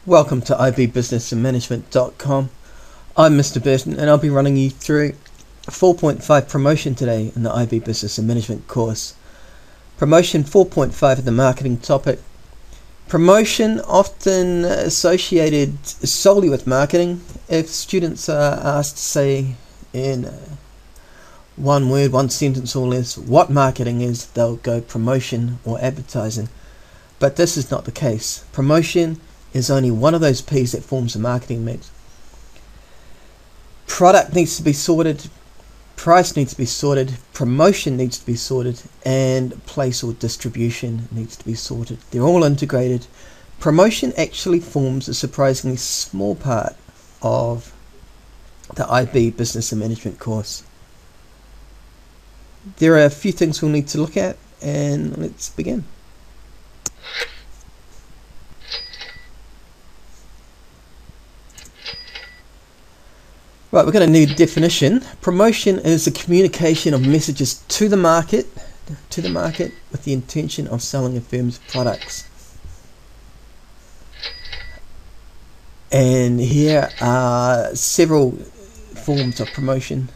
Welcome to ibbusinessandmanagement.com. I'm Mr. Burton and I'll be running you through 4.5 promotion today in the IB Business and Management course. Promotion 4.5 is the marketing topic. Promotion often associated solely with marketing. If students are asked to say in one word, one sentence or less what marketing is, they'll go promotion or advertising. But this is not the case. Promotion is only one of those P's that forms a marketing mix. Product needs to be sorted, price needs to be sorted, promotion needs to be sorted, and place or distribution needs to be sorted. They're all integrated. Promotion actually forms a surprisingly small part of the IB Business and Management course. There are a few things we'll need to look at, and let's begin. Right, we're going to need a definition. Promotion is the communication of messages to the market with the intention of selling a firm's products. And here are several forms of promotion.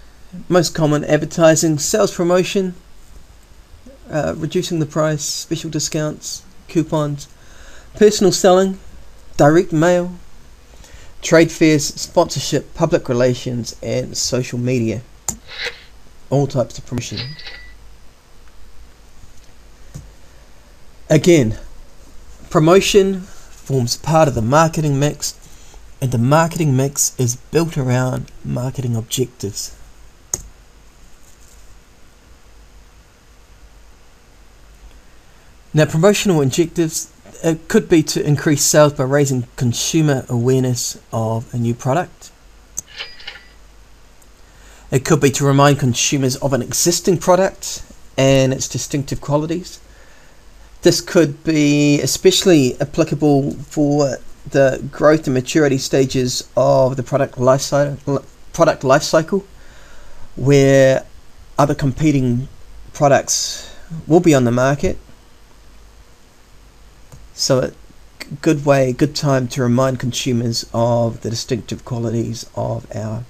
Most common: advertising, sales promotion, reducing the price, special discounts, coupons, personal selling, direct mail, trade fairs, sponsorship, public relations, and social media. All types of promotion. Again, promotion forms part of the marketing mix, and the marketing mix is built around marketing objectives. Now, promotional objectives could be to increase sales by raising consumer awareness of a new product. It could be to remind consumers of an existing product and its distinctive qualities. This could be especially applicable for the growth and maturity stages of the product life cycle, where other competing products will be on the market. So a good time to remind consumers of the distinctive qualities of our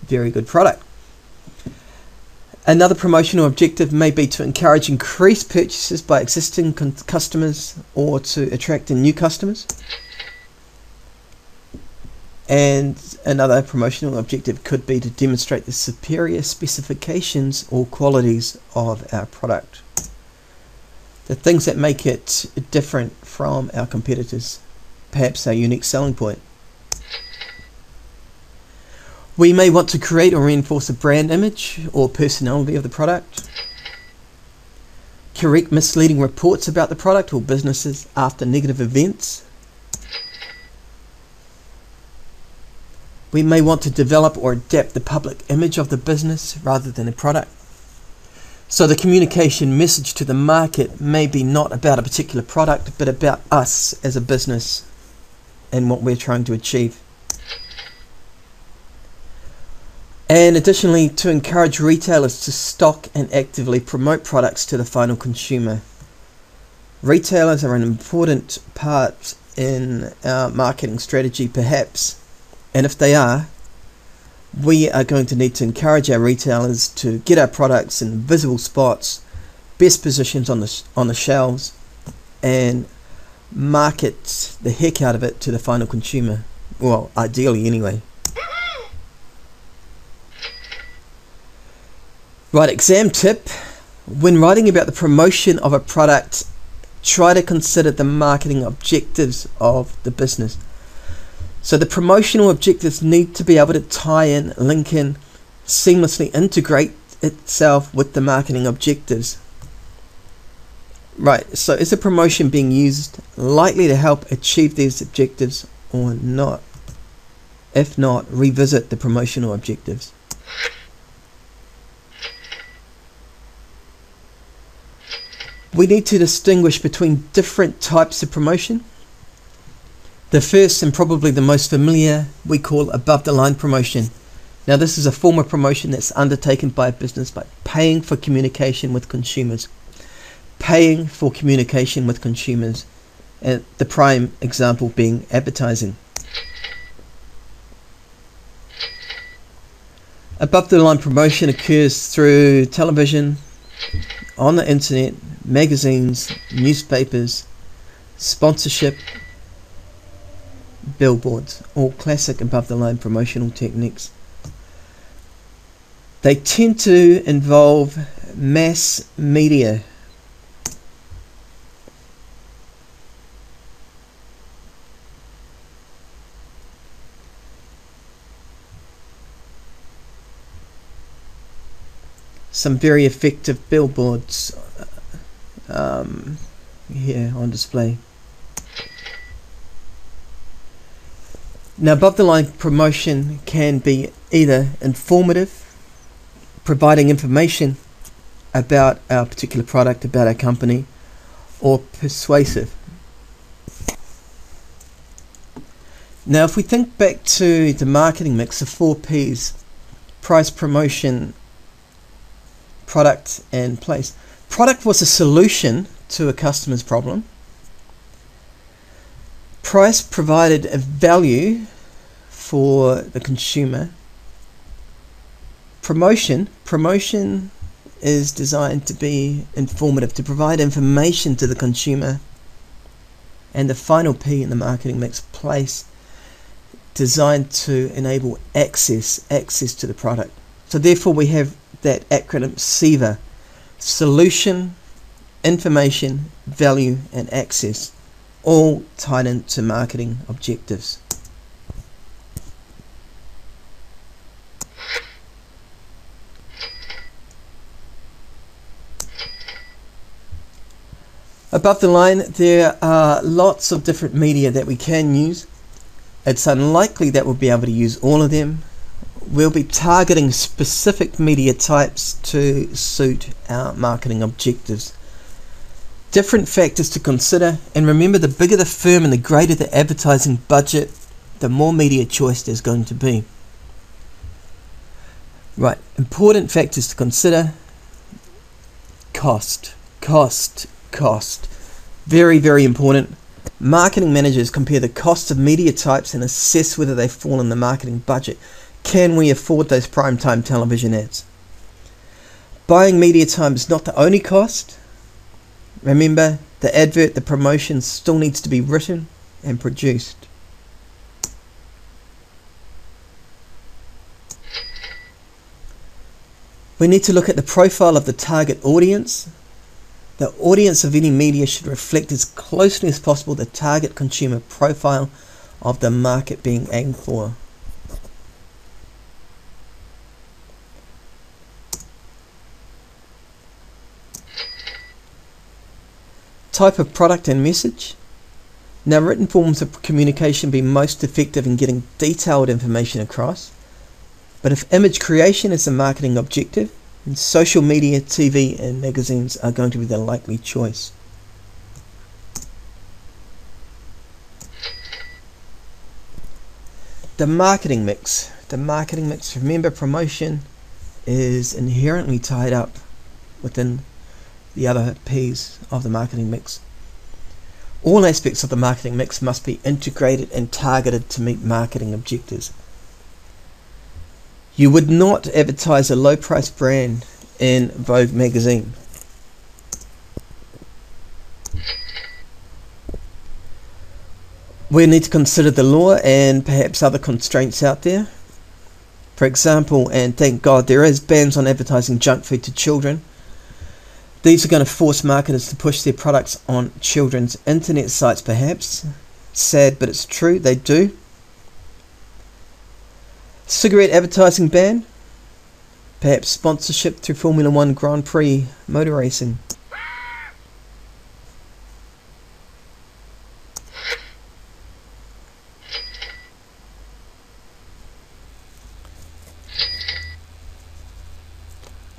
very good product. Another promotional objective may be to encourage increased purchases by existing customers or to attract new customers. And another promotional objective could be to demonstrate the superior specifications or qualities of our product. The things that make it different from our competitors, perhaps our unique selling point. We may want to create or reinforce a brand image or personality of the product. Correct misleading reports about the product or businesses after negative events. We may want to develop or adapt the public image of the business rather than a product. So the communication message to the market may be not about a particular product, but about us as a business and what we're trying to achieve. And additionally, to encourage retailers to stock and actively promote products to the final consumer. Retailers are an important part in our marketing strategy, perhaps, and if they are, we are going to need to encourage our retailers to get our products in visible spots, best positions on the shelves, and market the heck out of it to the final consumer. Well, ideally anyway. Right, exam tip. When writing about the promotion of a product, try to consider the marketing objectives of the business. So the promotional objectives need to be able to tie in, link in, seamlessly integrate itself with the marketing objectives. Right, so is the promotion being used likely to help achieve these objectives or not? If not, revisit the promotional objectives. We need to distinguish between different types of promotion. The first and probably the most familiar we call above the line promotion. Now this is a form of promotion that's undertaken by a business by paying for communication with consumers. Paying for communication with consumers. the prime example being advertising. Above the line promotion occurs through television, on the internet, magazines, newspapers, sponsorship, billboards, all classic above the line promotional techniques. They tend to involve mass media. Some very effective billboards here on display. Now, above the line promotion can be either informative, providing information about our particular product, about our company, or persuasive. Now, if we think back to the marketing mix of 4 P's: price, promotion, product, and place. Product was a solution to a customer's problem. Price provided a value for the consumer. Promotion is designed to be informative, to provide information to the consumer. And the final P in the marketing mix, place, designed to enable access to the product. So therefore we have that acronym SIVA: solution, information, value, and access, all tied into marketing objectives. Above the line, there are lots of different media that we can use. It's unlikely that we'll be able to use all of them. We'll be targeting specific media types to suit our marketing objectives. Different factors to consider, and remember, the bigger the firm and the greater the advertising budget, the more media choice there's going to be. Right, important factors to consider: cost. Very, very important. Marketing managers compare the cost of media types and assess whether they fall in the marketing budget. Can we afford those primetime television ads? Buying media time is not the only cost. Remember, the advert, the promotion still needs to be written and produced. We need to look at the profile of the target audience. The audience of any media should reflect as closely as possible the target consumer profile of the market being aimed for. Type of product and message. Now, written forms of communication be most effective in getting detailed information across, but if image creation is the marketing objective, then social media, TV and magazines are going to be the likely choice. The marketing mix. Remember, promotion is inherently tied up within the other P's of the marketing mix. All aspects of the marketing mix must be integrated and targeted to meet marketing objectives. You would not advertise a low-price brand in Vogue magazine. We need to consider the law and perhaps other constraints out there. For example, and thank God there is, bans on advertising junk food to children. These are going to force marketers to push their products on children's internet sites, perhaps. Sad, but it's true, they do. Cigarette advertising ban. Perhaps sponsorship through Formula 1 Grand Prix motor racing.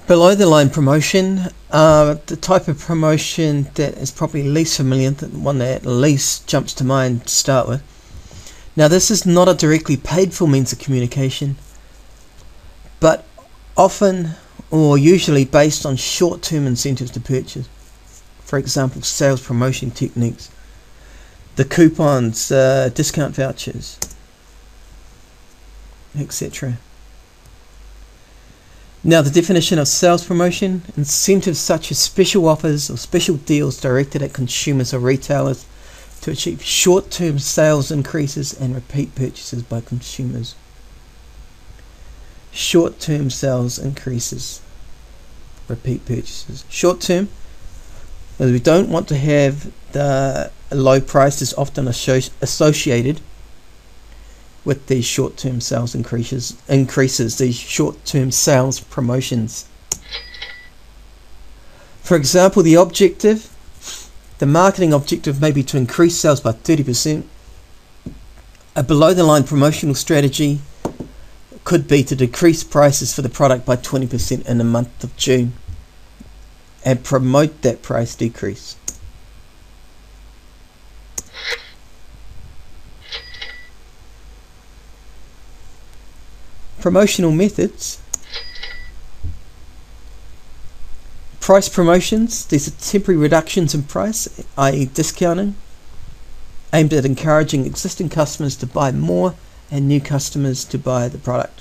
Below the line promotion, the type of promotion that is probably least familiar, the one that least jumps to mind to start with. Now, this is not a directly paid for means of communication, but often or usually based on short-term incentives to purchase. For example, sales promotion techniques. the coupons, discount vouchers, etc. Now, the definition of sales promotion: incentives such as special offers or special deals directed at consumers or retailers to achieve short-term sales increases and repeat purchases by consumers. Short-term sales increases, repeat purchases. Short-term, we don't want to have the low prices often associated with these short-term sales increases, these short-term sales promotions. For example, the marketing objective may be to increase sales by 30%. A below-the-line promotional strategy could be to decrease prices for the product by 20% in the month of June and promote that price decrease. Promotional methods. Price promotions. These are temporary reductions in price, i.e. discounting, aimed at encouraging existing customers to buy more and new customers to buy the product.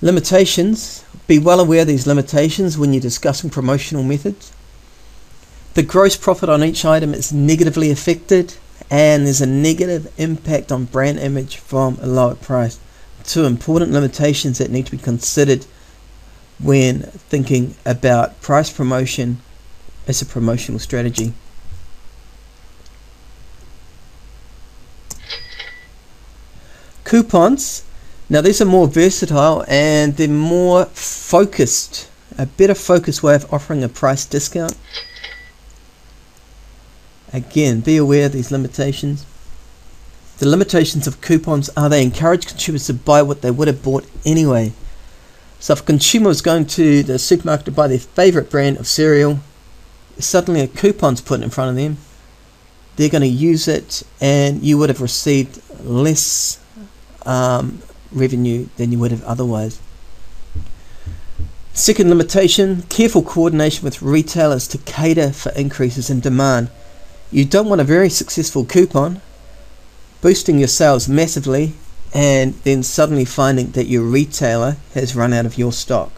Limitations. Be well aware of these limitations when you're discussing promotional methods. The gross profit on each item is negatively affected, and there's a negative impact on brand image from a lower price. Two important limitations that need to be considered when thinking about price promotion as a promotional strategy. Coupons. Now, these are more versatile and they're more focused, a better focused way of offering a price discount. Again, be aware of these limitations. The limitations of coupons are they encourage consumers to buy what they would have bought anyway. So if a consumer was going to the supermarket to buy their favourite brand of cereal, suddenly a coupon's put in front of them, they're going to use it and you would have received less revenue than you would have otherwise. Second limitation, careful coordination with retailers to cater for increases in demand. You don't want a very successful coupon boosting your sales massively and then suddenly finding that your retailer has run out of your stock.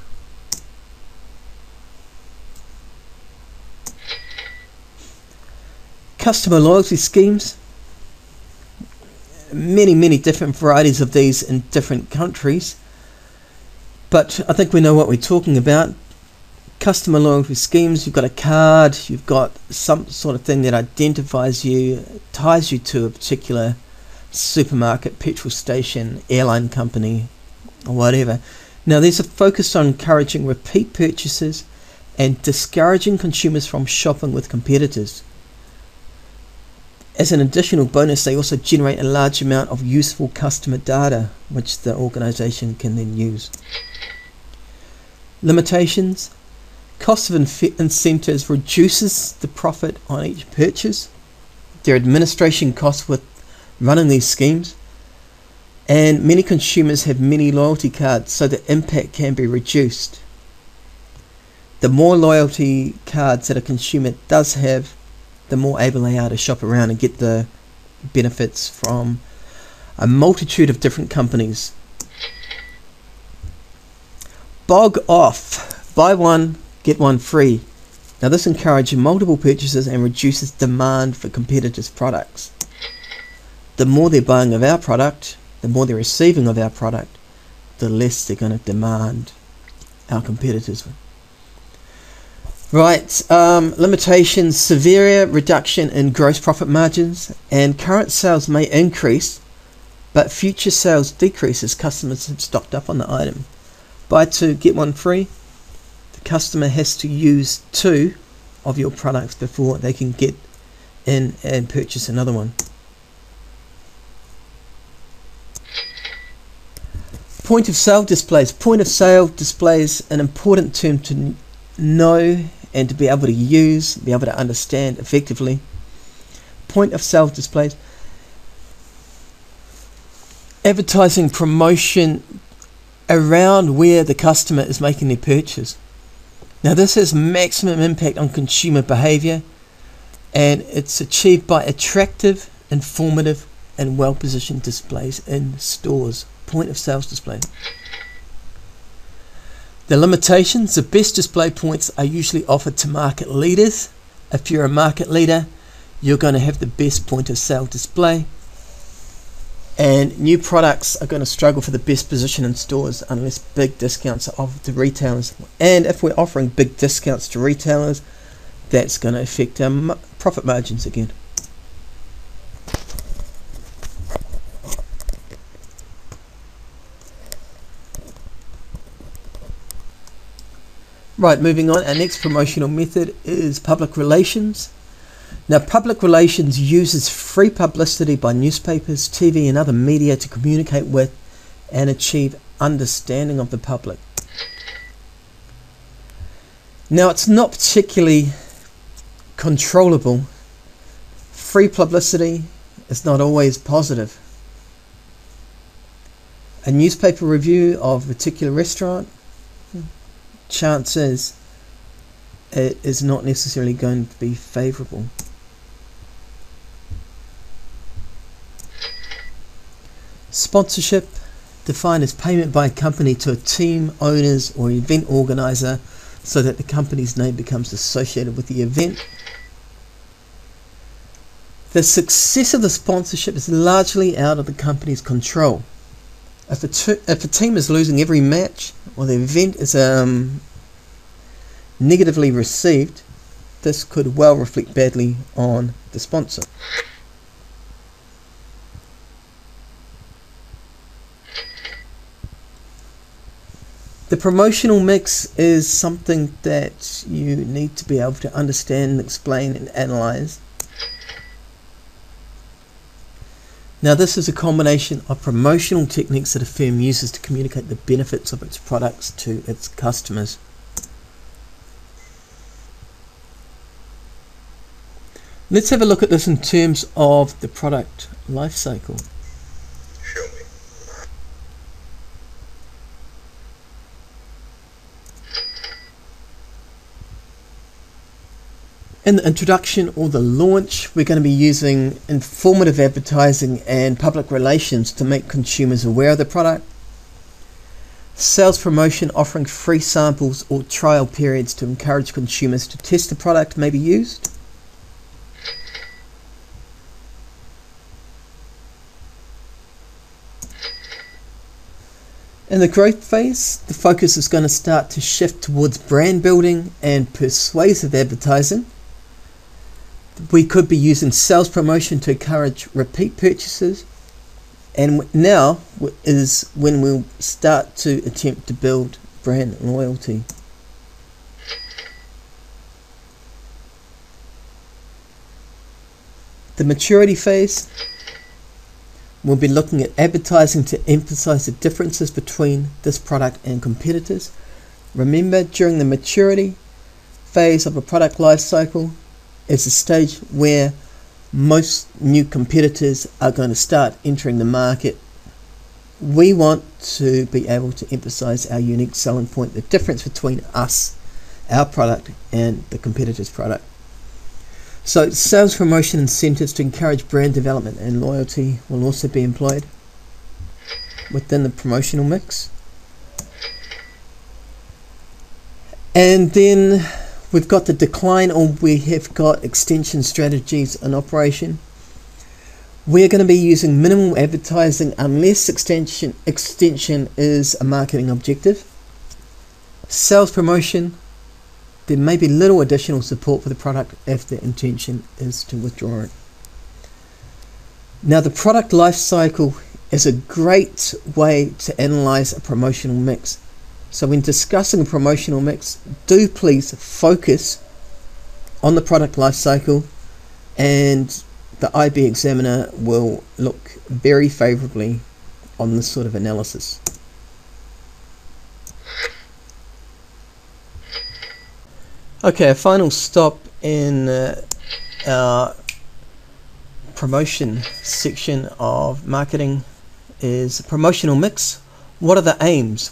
Customer loyalty schemes. Many different varieties of these in different countries, but I think we know what we're talking about. Customer loyalty schemes, you've got a card, you've got some sort of thing that identifies you, ties you to a particular supermarket, petrol station, airline company, or whatever. Now, these are focused on encouraging repeat purchases and discouraging consumers from shopping with competitors. As an additional bonus, they also generate a large amount of useful customer data, which the organization can then use. Limitations. Cost of incentives reduces the profit on each purchase. There are administration costs with running these schemes, and many consumers have many loyalty cards, so the impact can be reduced. The more loyalty cards that a consumer does have, the more able they are to shop around and get the benefits from a multitude of different companies. Bog off. Buy one, get one free. Now, this encourages multiple purchases and reduces demand for competitors' products. The more they're buying of our product, the more they're receiving of our product, the less they're going to demand our competitors. Right, limitations, severe reduction in gross profit margins, and current sales may increase, but future sales decrease as customers have stocked up on the item. Buy two, get one free. The customer has to use two of your products before they can get in and purchase another one. Point of sale displays. Point of sale displays an important term to know and to be able to use, be able to understand effectively. Point of sale displays. Advertising promotion around where the customer is making their purchase. Now, this has maximum impact on consumer behavior and it's achieved by attractive, informative and well-positioned displays in stores, point of sales display. The limitations: the best display points are usually offered to market leaders. If you're a market leader, you're going to have the best point of sale display, and new products are going to struggle for the best position in stores unless big discounts are offered to retailers. And if we're offering big discounts to retailers, that's going to affect our profit margins again. Right, moving on, our next promotional method is public relations. Now, public relations uses free publicity by newspapers, TV and other media to communicate with and achieve understanding of the public. Now, it's not particularly controllable. Free publicity is not always positive. A newspaper review of a particular restaurant, chance is it is not necessarily going to be favourable. Sponsorship, defined as payment by a company to a team, owners or event organizer so that the company's name becomes associated with the event. The success of the sponsorship is largely out of the company's control. If a team is losing every match or the event is negatively received, this could well reflect badly on the sponsor. The promotional mix is something that you need to be able to understand, explain and analyze. Now, this is a combination of promotional techniques that a firm uses to communicate the benefits of its products to its customers. Let's have a look at this in terms of the product life cycle. Show me. In the introduction or the launch, we're going to be using informative advertising and public relations to make consumers aware of the product. Sales promotion, offering free samples or trial periods to encourage consumers to test the product may be used. In the growth phase, the focus is going to start to shift towards brand building and persuasive advertising. We could be using sales promotion to encourage repeat purchases, and now is when we'll start to attempt to build brand loyalty. The maturity phase, we'll be looking at advertising to emphasize the differences between this product and competitors. Remember, during the maturity phase of a product life cycle is a stage where most new competitors are going to start entering the market. We want to be able to emphasize our unique selling point, the difference between us, our product, and the competitor's product. So sales promotion incentives to encourage brand development and loyalty will also be employed within the promotional mix. And then we've got the decline, or we have got extension strategies in operation. We're going to be using minimal advertising unless extension is a marketing objective. Sales promotion, there may be little additional support for the product if the intention is to withdraw it. Now, the product life cycle is a great way to analyze a promotional mix. So when discussing a promotional mix, do please focus on the product life cycle, and the IB examiner will look very favorably on this sort of analysis. Okay, a final stop in our promotion section of marketing is promotional mix. What are the aims?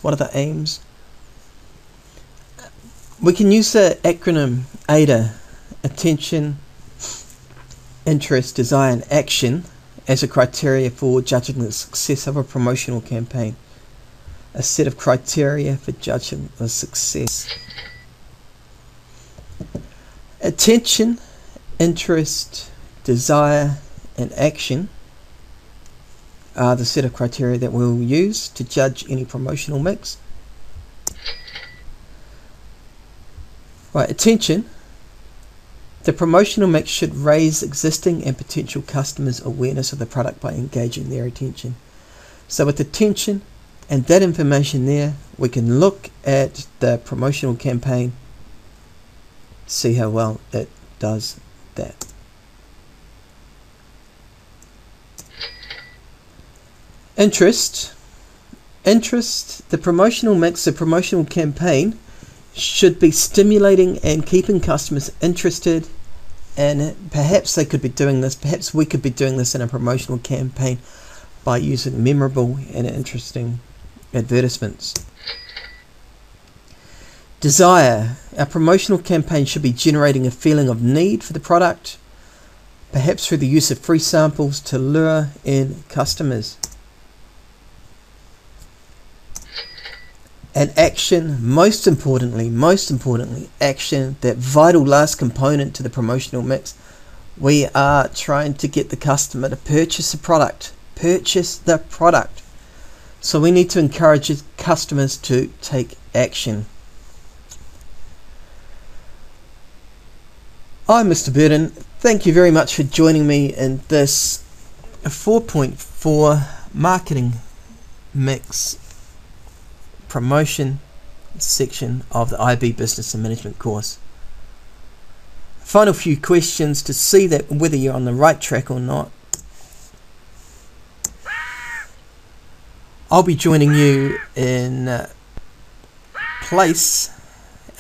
We can use the acronym ADA: attention, interest, desire, and action as a criteria for judging the success of a promotional campaign. A set of criteria for judging the success. Attention, interest, desire, and action are the set of criteria that we'll use to judge any promotional mix. Right, attention. The promotional mix should raise existing and potential customers' awareness of the product by engaging their attention. So with attention and that information there, we can look at the promotional campaign, see how well it does that. Interest. The promotional mix, the promotional campaign should be stimulating and keeping customers interested, and perhaps they could be doing this, perhaps we could be doing this in a promotional campaign by using memorable and interesting advertisements. Desire. Our promotional campaign should be generating a feeling of need for the product, perhaps through the use of free samples to lure in customers. And action, most importantly, action, that vital last component to the promotional mix. We are trying to get the customer to purchase the product. So we need to encourage customers to take action. I'm Mr. Burden. Thank you very much for joining me in this 4.4 marketing mix promotion section of the IB Business and Management course. Final few questions to see that whether you're on the right track or not. I'll be joining you in place,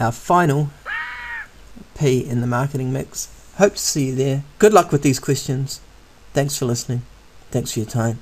our final P in the marketing mix. Hope to see you there. Good luck with these questions. Thanks for listening. Thanks for your time.